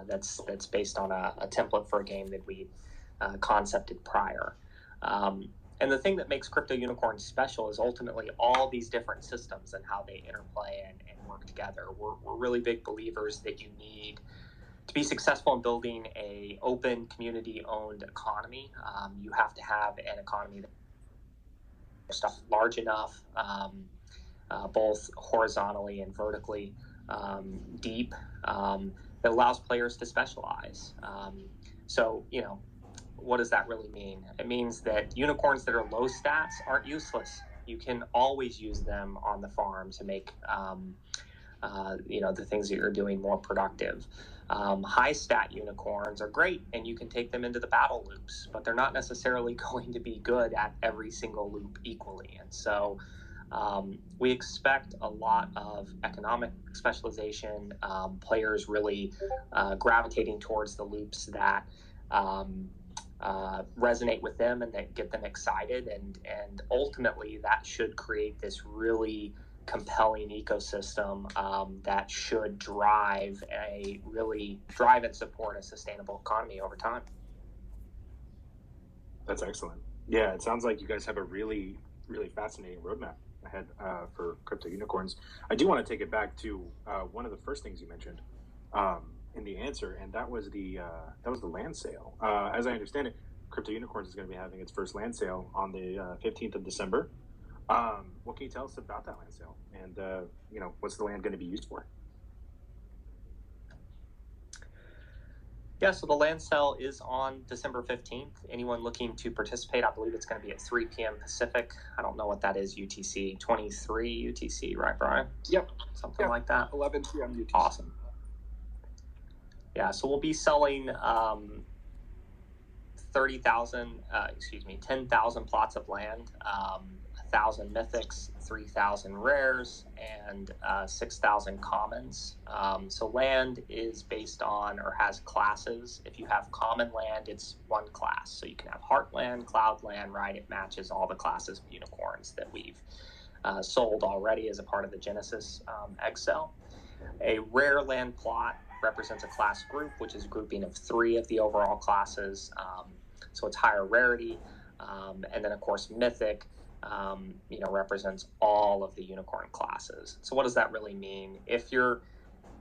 that's based on a template for a game that we concepted prior. And the thing that makes Crypto Unicorns special is ultimately all these different systems and how they interplay and work together. We're really big believers that you need to be successful in building a open, community-owned economy. You have to have an economy that's large enough, both horizontally and vertically deep, that allows players to specialize. So, what does that really mean? It means that unicorns that are low stats aren't useless. You can always use them on the farm to make the things that you're doing more productive. High stat unicorns are great, and you can take them into the battle loops, but they're not necessarily going to be good at every single loop equally. And so we expect a lot of economic specialization, players really gravitating towards the loops that resonate with them and that get them excited, and ultimately that should create this really compelling ecosystem that should drive and support a sustainable economy over time. That's excellent. Yeah, it sounds like you guys have a really, really fascinating roadmap ahead for Crypto Unicorns. I do want to take it back to one of the first things you mentioned in the answer, and that was the land sale. As I understand it, Crypto Unicorns is going to be having its first land sale on the 15th of December. What can you tell us about that land sale, and what's the land going to be used for? Yeah, so the land sale is on December 15th. Anyone looking to participate, I believe it's going to be at 3 p.m. Pacific. I don't know what that is, UTC, 23 UTC, right, Brian? Yep. Something like that. 11 p.m. UTC. Awesome. Yeah, so we'll be selling 10,000 plots of land, 1,000 mythics, 3,000 rares, and 6,000 commons. So land is based on or has classes. If you have common land, it's one class. So you can have Heartland, Cloudland, right? It matches all the classes of unicorns that we've sold already as a part of the Genesis egg sale. A rare land plot represents a class group, which is a grouping of 3 of the overall classes. So it's higher rarity. And then, of course, mythic represents all of the unicorn classes. So what does that really mean?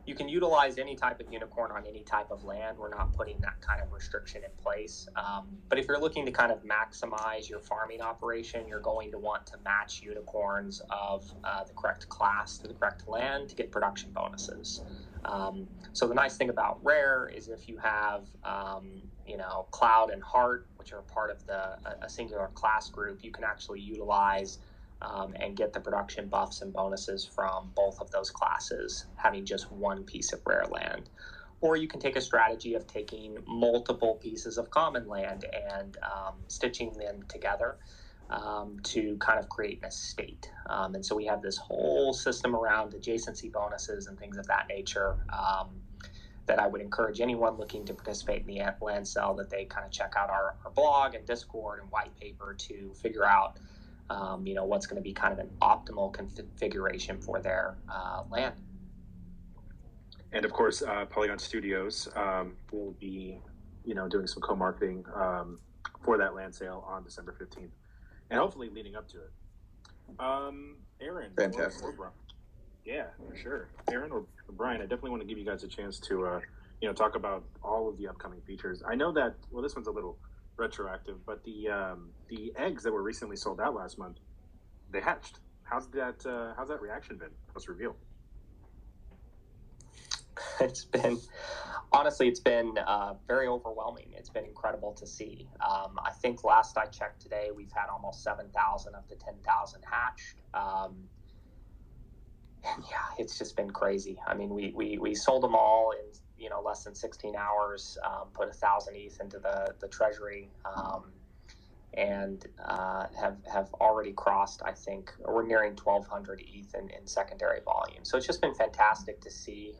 You can utilize any type of unicorn on any type of land. We're not putting that kind of restriction in place. But if you're looking to kind of maximize your farming operation, you're going to want to match unicorns of the correct class to the correct land to get production bonuses. So the nice thing about rare is if you have Cloud and Heart, which are part of a singular class group, you can actually utilize and get the production buffs and bonuses from both of those classes, having just one piece of rare land. Or you can take a strategy of taking multiple pieces of common land and stitching them together to kind of create an estate. And so we have this whole system around adjacency bonuses and things of that nature that I would encourage anyone looking to participate in the land sale that they kind of check out our blog and Discord and white paper to figure out what's going to be kind of an optimal configuration for their land. And of course, Polygon Studios will be, doing some co-marketing for that land sale on December 15th, and hopefully leading up to it. Aaron, fantastic. Or yeah, for sure. Aaron or Brian, I definitely want to give you guys a chance to, talk about all of the upcoming features. I know that, well, this one's a little retroactive, but the eggs that were recently sold out last month, they hatched. How's that reaction been post reveal? It's been very overwhelming. It's been incredible to see. I think last I checked today, we've had almost 7,000 of the 10,000 hatched. And yeah, it's just been crazy. I mean, we sold them all in less than 16 hours. Put 1,000 ETH into the treasury, and have already crossed. I think we're nearing 1,200 ETH in secondary volume. So it's just been fantastic to see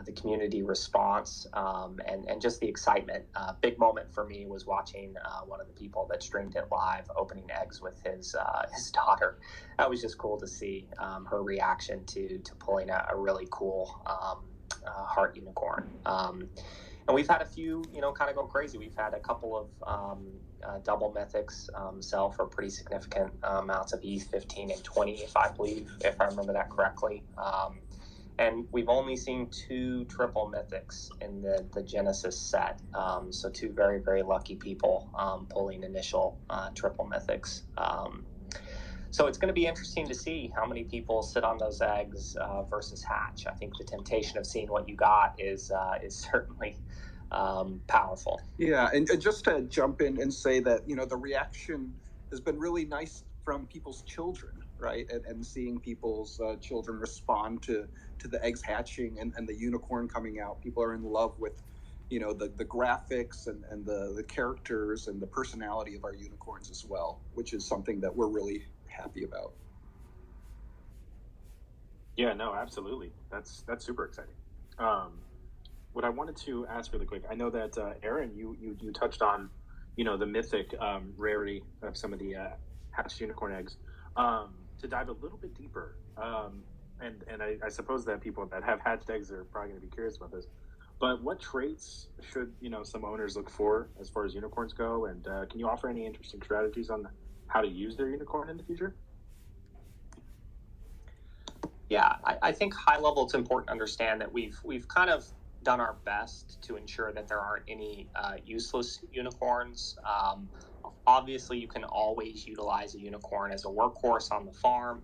the community response and just the excitement. Big moment for me was watching one of the people that streamed it live opening eggs with his daughter. That was just cool to see her reaction to pulling a really cool heart unicorn. And we've had a few, kind of go crazy. We've had a couple of double mythics sell for pretty significant amounts of ETH, 15 and 20, if I remember that correctly. And we've only seen 2 triple mythics in the Genesis set. So 2 very, very lucky people pulling initial triple mythics. So it's going to be interesting to see how many people sit on those eggs versus hatch. I think the temptation of seeing what you got is certainly powerful. Yeah, and just to jump in and say that, the reaction has been really nice from people's children, right? And seeing people's children respond to the eggs hatching and the unicorn coming out. People are in love with, the graphics and the characters and the personality of our unicorns as well, which is something that we're really happy about. Yeah, no, absolutely. That's super exciting. What I wanted to ask really quick, I know that Aaron, you touched on, the mythic rarity of some of the hatched unicorn eggs. To dive a little bit deeper, and I suppose that people that have hatched eggs are probably going to be curious about this. But what traits should some owners look for as far as unicorns go? And can you offer any interesting strategies on how to use their unicorn in the future? Yeah, I think high level it's important to understand that we've kind of done our best to ensure that there aren't any useless unicorns. Obviously, you can always utilize a unicorn as a workhorse on the farm,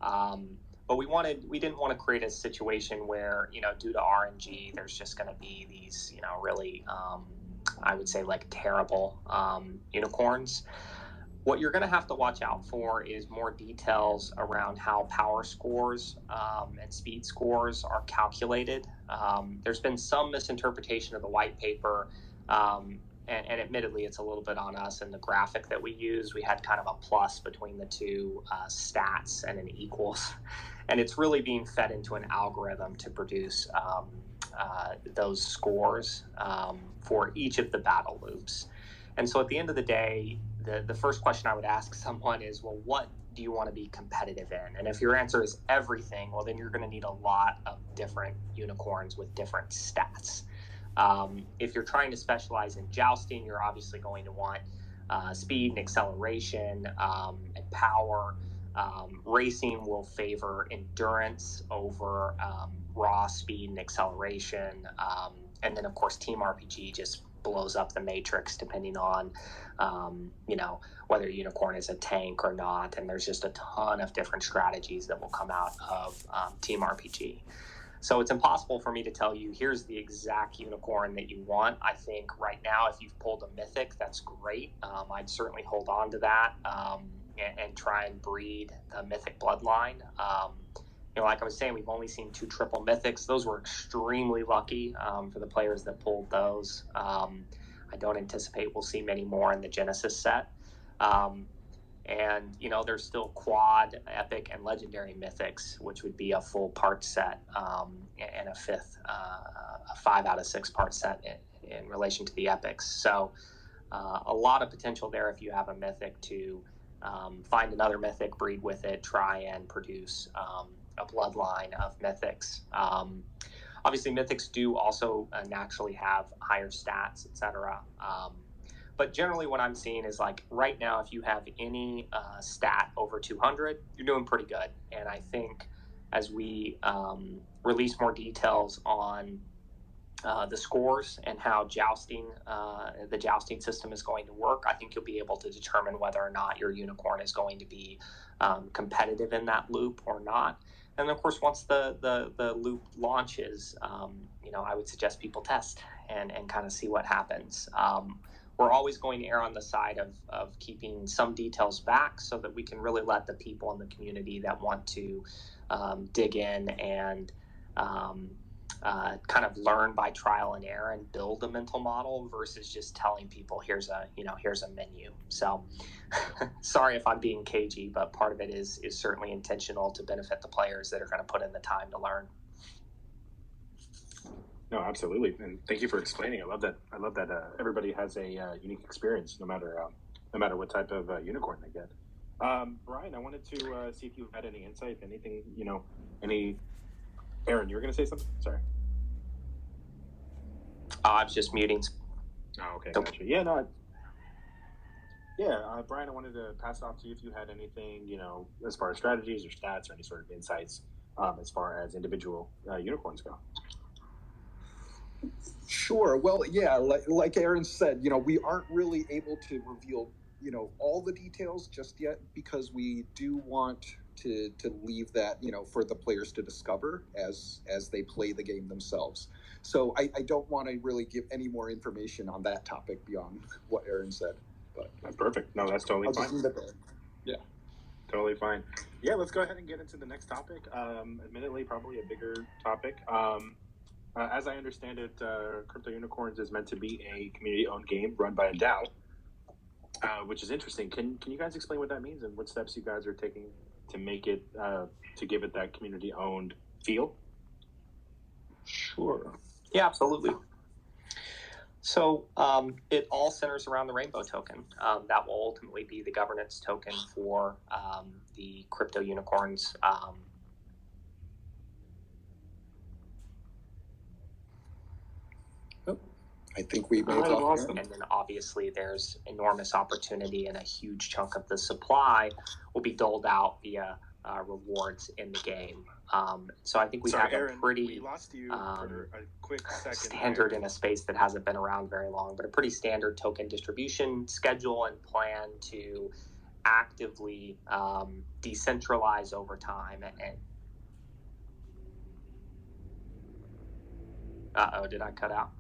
but we didn't want to create a situation where due to RNG, there's just going to be these really I would say like terrible unicorns. What you're going to have to watch out for is more details around how power scores and speed scores are calculated. There's been some misinterpretation of the white paper, and admittedly, it's a little bit on us in the graphic that we use. We had kind of a plus between the 2 stats and an equals, and it's really being fed into an algorithm to produce those scores for each of the battle loops. And so at the end of the day, the first question I would ask someone is, well, what do you want to be competitive in? And if your answer is everything, well, then you're going to need a lot of different unicorns with different stats. If you're trying to specialize in jousting, you're obviously going to want speed and acceleration and power. Racing will favor endurance over raw speed and acceleration. And then, of course, Team RPG just blows up the matrix depending on whether unicorn is a tank or not, and there's just a ton of different strategies that will come out of Team RPG. So it's impossible for me to tell you here's the exact unicorn that you want. I think right now if you've pulled a mythic, that's great. I'd certainly hold on to that and try and breed the mythic bloodline. Like I was saying, we've only seen 2 triple mythics. Those were extremely lucky for the players that pulled those. I don't anticipate we'll see many more in the Genesis set. And there's still quad, epic, and legendary mythics, which would be a full part set and a 5 out of 6 part set in relation to the epics. So a lot of potential there if you have a mythic to find another mythic, breed with it, try and produce a bloodline of mythics. Obviously, mythics do also naturally have higher stats, etc. But generally what I'm seeing is like right now, if you have any stat over 200, you're doing pretty good. And I think as we release more details on the scores and how the jousting system is going to work, I think you'll be able to determine whether or not your unicorn is going to be competitive in that loop or not. And of course, once the loop launches, I would suggest people test and kind of see what happens. We're always going to err on the side of keeping some details back so that we can really let the people in the community that want to dig in and kind of learn by trial and error and build a mental model versus just telling people here's a menu. So sorry if I'm being cagey, but part of it is certainly intentional to benefit the players that are going to put in the time to learn. No, absolutely, and thank you for explaining. I love that everybody has a unique experience, no matter what type of unicorn they get. Brian, I wanted to see if you had any insight, anything, any. Aaron, you were going to say something? Sorry. I was just muting. Oh, okay, gotcha. Yeah, no. Brian, I wanted to pass it off to you if you had anything, as far as strategies or stats or any sort of insights as far as individual unicorns go. Sure. Well, yeah, like Aaron said, we aren't really able to reveal, all the details just yet because we do want to leave that, for the players to discover as they play the game themselves. So I don't want to really give any more information on that topic beyond what Aaron said. But that's perfect. No, that's totally fine. Just leave it there. Yeah. Totally fine. Yeah, let's go ahead and get into the next topic. Admittedly, probably a bigger topic. As I understand it, Crypto Unicorns is meant to be a community-owned game run by a DAO, which is interesting. Can you guys explain what that means and what steps you guys are taking to make it, to give it that community-owned feel? Sure. Yeah, absolutely. So it all centers around the Rainbow token. That will ultimately be the governance token for the Crypto Unicorns. I think we may have lost them. And then obviously there's enormous opportunity, and a huge chunk of the supply will be doled out via rewards in the game. So I think we have Aaron, a pretty we lost you for a quick second standard in a space that hasn't been around very long, but a pretty standard token distribution schedule and plan to actively decentralize over time. Did I cut out?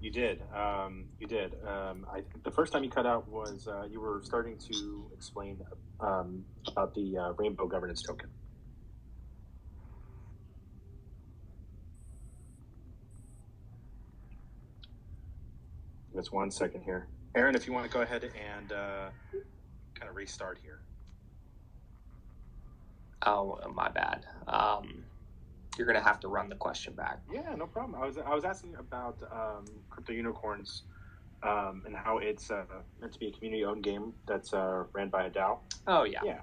You did. I think the first time you cut out was you were starting to explain about the Rainbow governance token. Just 1 second here. Aaron, if you want to go ahead and kind of restart here. Oh, my bad. You're going to have to run the question back. Yeah, no problem. I was asking about Crypto Unicorns and how it's meant to be a community-owned game that's ran by a DAO. Oh, yeah.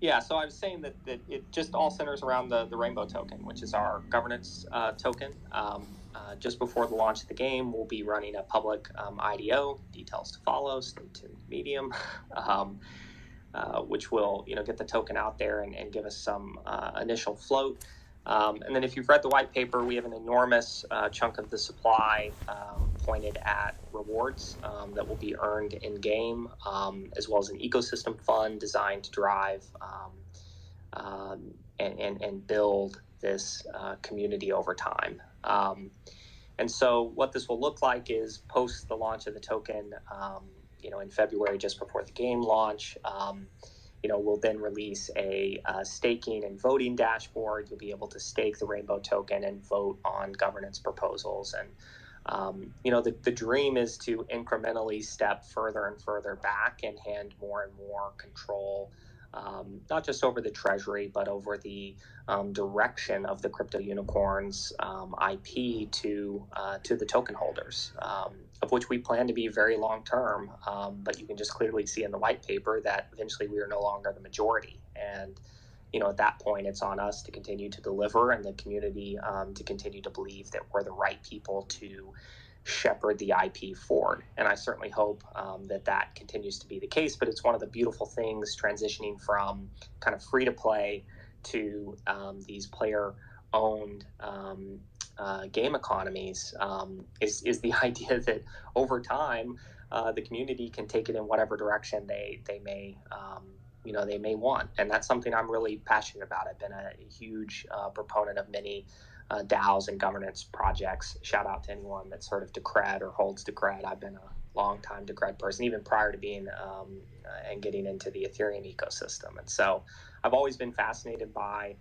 Yeah, so I was saying that it just all centers around the Rainbow token, which is our governance token. Just before the launch of the game, we'll be running a public IDO, details to follow, stay tuned, Medium, which will get the token out there and give us some initial float. And then if you've read the white paper, we have an enormous chunk of the supply pointed at rewards that will be earned in-game, as well as an ecosystem fund designed to drive and build this community over time. And so what this will look like is post the launch of the token, in February, just before the game launch, we'll then release a staking and voting dashboard. You'll be able to stake the Rainbow token and vote on governance proposals. And, the dream is to incrementally step further and further back and hand more and more control, not just over the treasury, but over the direction of the Crypto Unicorns IP to the token holders, of which we plan to be very long term. But you can just clearly see in the white paper that eventually we are no longer the majority. And, at that point, it's on us to continue to deliver, and the community to continue to believe that we're the right people to shepherd the IP forward. And I certainly hope that continues to be the case. But it's one of the beautiful things transitioning from kind of free to play to these player-owned game economies is the idea that over time the community can take it in whatever direction they may they may want. And that's something I'm really passionate about. I've been a huge proponent of many DAOs and governance projects. Shout out to anyone that's heard of Decred or holds Decred. I've been a long time Decred person, even prior to being and getting into the Ethereum ecosystem. And so I've always been fascinated by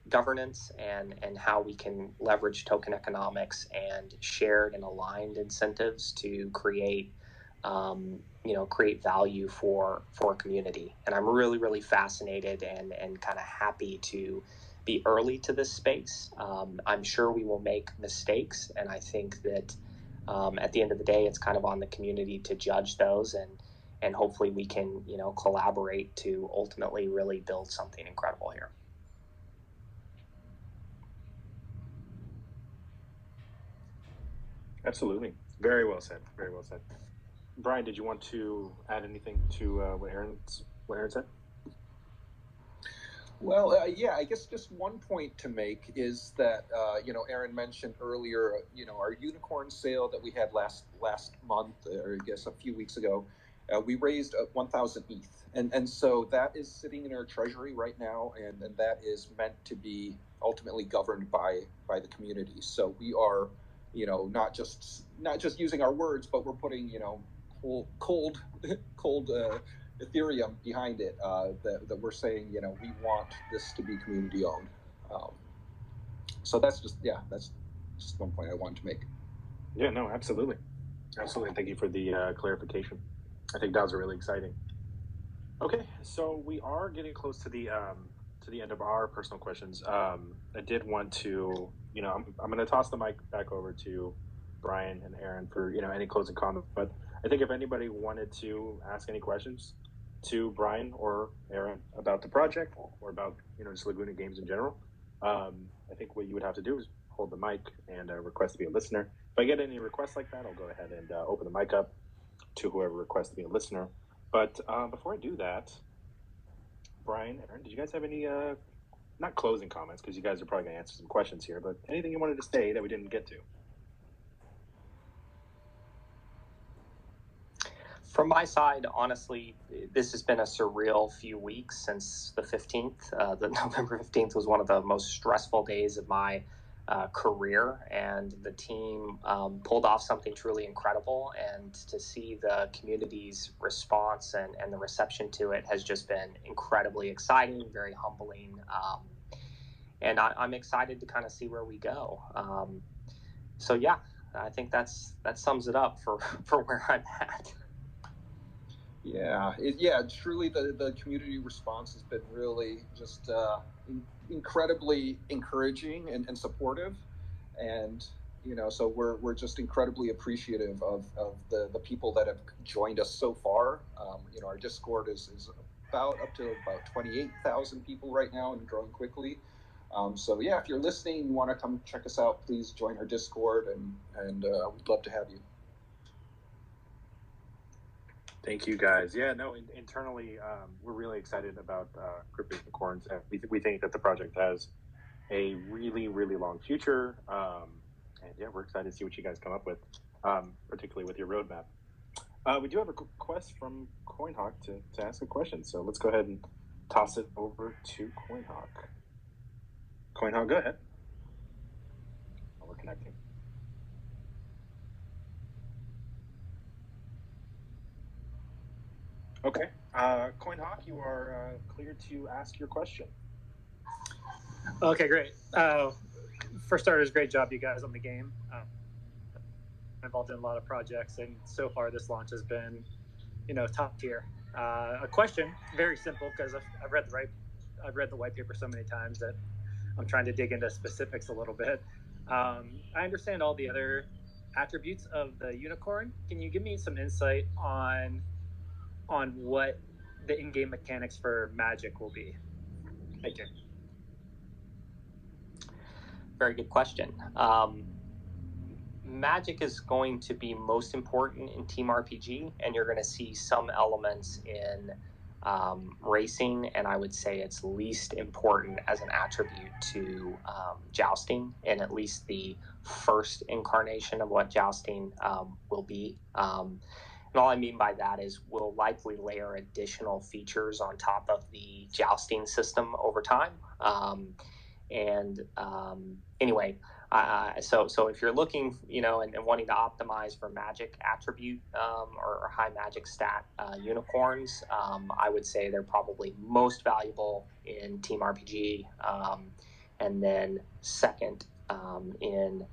governance and how we can leverage token economics and shared and aligned incentives to create create value for a community. And I'm really, really fascinated and kind of happy to be early to this space. I'm sure we will make mistakes, and I think that at the end of the day, it's kind of on the community to judge those, and hopefully we can collaborate to ultimately really build something incredible here. Absolutely. Very well said. Very well said. Brian, did you want to add anything to what Aaron said? Well, yeah, I guess just one point to make is that Aaron mentioned earlier, our unicorn sale that we had last month, or I guess a few weeks ago, we raised 1,000 ETH, and so that is sitting in our treasury right now, and that is meant to be ultimately governed by the community. So we are, not just using our words, but we're putting cold Ethereum behind it, that we're saying, we want this to be community owned. So that's just one point I wanted to make. Yeah, no, absolutely. Thank you for the clarification. I think that was really exciting. Okay, so we are getting close to the end of our personal questions. I did want to, I'm going to toss the mic back over to Brian and Aaron for any closing comments. But I think if anybody wanted to ask any questions to Brian or Aaron about the project or about just Laguna Games in general, I think what you would have to do is hold the mic and request to be a listener. If I get any requests like that, I'll go ahead and open the mic up to whoever requests to be a listener. But before I do that, Brian, Aaron, did you guys have any not closing comments, because you guys are probably going to answer some questions here, but anything you wanted to say that we didn't get to? From my side, honestly, this has been a surreal few weeks since the 15th. The November 15th was one of the most stressful days of my career, and the team pulled off something truly incredible. And to see the community's response and the reception to it has just been incredibly exciting, very humbling. And I'm excited to kind of see where we go. So yeah, I think that sums it up for where I'm at. Yeah, truly the community response has been really just incredibly encouraging and supportive, and so we're just incredibly appreciative of the people that have joined us so far. Our Discord is up to about 28,000 people right now and growing quickly. So yeah, if you're listening, you want to come check us out, please join our Discord, and we'd love to have you. Thank you, guys. Yeah, no, internally, we're really excited about Crypto Unicorns. We think that the project has a really, really long future. And yeah, we're excited to see what you guys come up with, particularly with your roadmap. We do have a request from CoinHawk to ask a question. So let's go ahead and toss it over to CoinHawk. CoinHawk, go ahead. Oh, we're connecting. Okay. CoinHawk, you are clear to ask your question. Okay, great. For starters, great job, you guys, on the game. I'm involved in a lot of projects, and so far this launch has been, top tier. A question, very simple, because I've read the white paper so many times that I'm trying to dig into specifics a little bit. I understand all the other attributes of the unicorn. Can you give me some insight on what the in-game mechanics for Magic will be? Thank you. Very good question. Magic is going to be most important in Team RPG, and you're going to see some elements in racing, and I would say it's least important as an attribute to jousting, and at least the first incarnation of what jousting will be. And all I mean by that is we'll likely layer additional features on top of the jousting system over time. Anyway, so if you're looking, and wanting to optimize for magic attribute or high magic stat unicorns, I would say they're probably most valuable in Team RPG, and then second in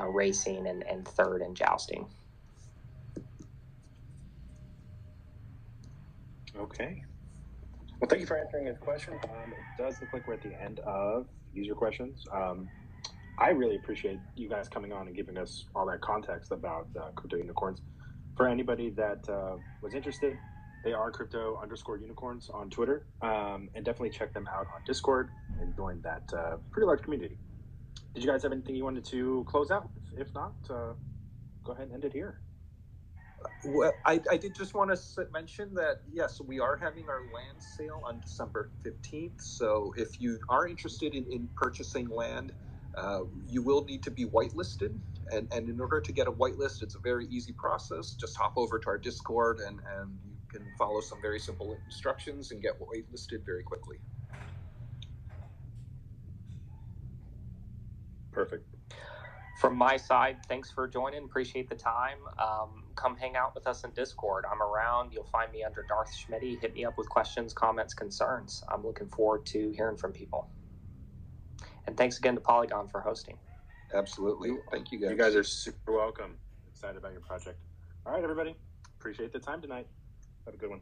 racing, and third in jousting. Okay. Well, thank you for answering his question. It does look like we're at the end of user questions. I really appreciate you guys coming on and giving us all that context about Crypto Unicorns. For anybody that was interested, they are Crypto_Unicorns on Twitter, and definitely check them out on Discord and join that pretty large community. Did you guys have anything you wanted to close out? If not, go ahead and end it here. Well, I did just want to mention that, yes, we are having our land sale on December 15th. So if you are interested in purchasing land, you will need to be whitelisted. And in order to get a whitelist, it's a very easy process. Just hop over to our Discord and you can follow some very simple instructions and get whitelisted very quickly. Perfect. From my side, thanks for joining. Appreciate the time. Come hang out with us in Discord. I'm around. You'll find me under Darth Schmitty. Hit me up with questions, comments, concerns. I'm looking forward to hearing from people. And thanks again to Polygon for hosting. Absolutely. Thank you, guys. You guys are super welcome. Excited about your project. All right, everybody. Appreciate the time tonight. Have a good one.